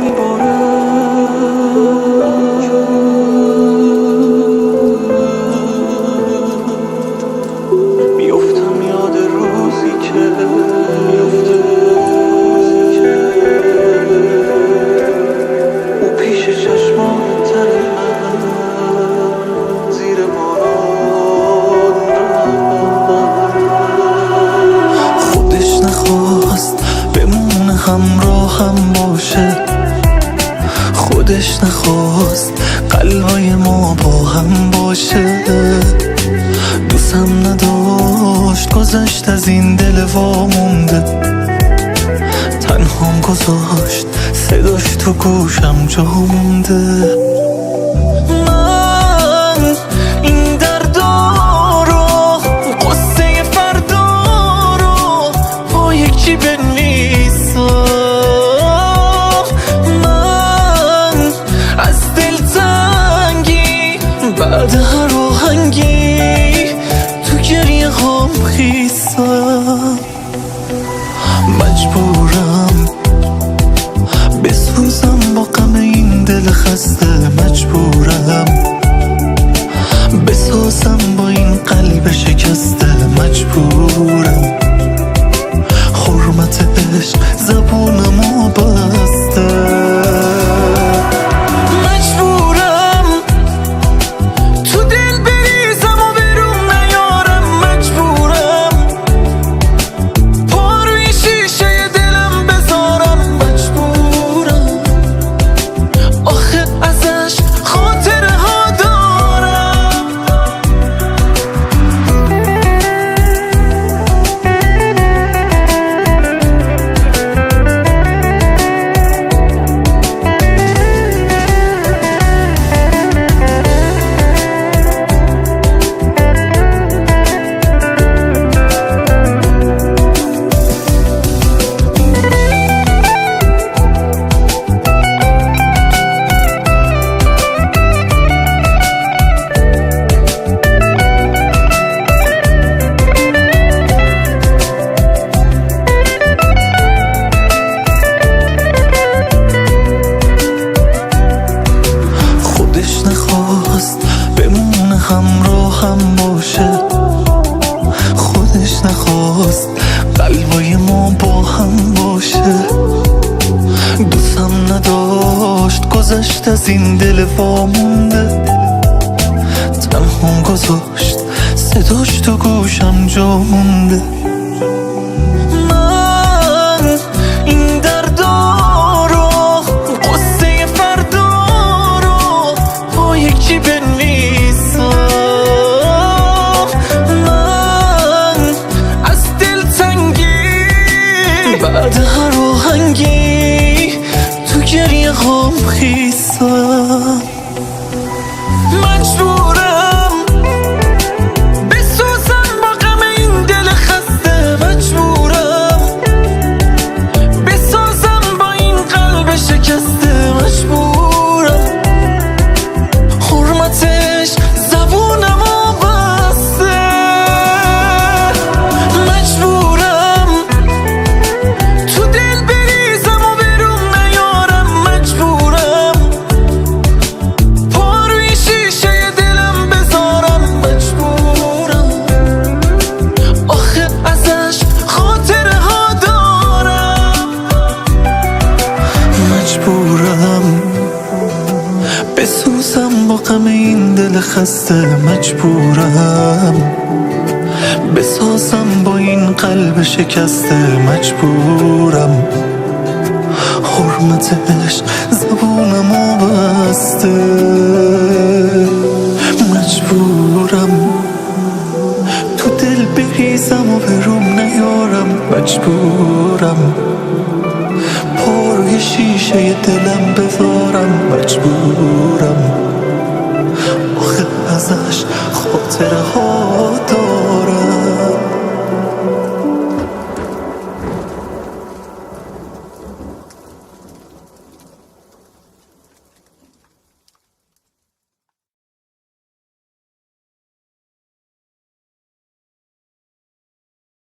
میباره. میفتم یاد روزی که او پیش چشمان تر من زیر باران خودش نخواست بمونه همراهم باشه، خودش نخواست قلبای ما با هم باشه. دوستم نداشت گذشت از این دل وامونده، تنهام گذاشت صداش تو گوشم جا مونده. من این دردا رو قصه فردا رو با یک چی بنویسم. من از دلتنگی بعد هر آهنگی تو گریه هام خیسم. مجبورم بسوزم با غم این دل خسته، مجبورم بسازم با این قلب شکسته، مجبورم حرمت عشق زبونمو بسته. همراهم باشه، خودش نخواست قلبای ما با هم باشه. دوستم نداشت گذشت از این دل وامونده، تنهام گذاشت صداش تو گوشم جا مونده. من این دردا رو قصه فردا رو با یک چی بنویسم. بعد هر آهنگی تو گریه هام خیسم. مجبورم بسوزم با غم این دل خسته، مجبورم بسازم با این قلب شکسته، مجبورم حرمتش زبونمو بسته. مجبورم تو دل بریزم و برون نیارم، مجبورم پا روی شیشه دلم بذارم، مجبورم آخه ازش خاطره ها دارم. مجبورم بسوزم با غم این دل خسته، مجبورم بسازم با این قلب شکسته، مجبورم حرمت عشق زبونمو بسته. مجبورم تو دل بریزم و بروم نیارم، مجبورم پا روی شیشه دلم بذارم، مجبورم آخه ازش خاطره ها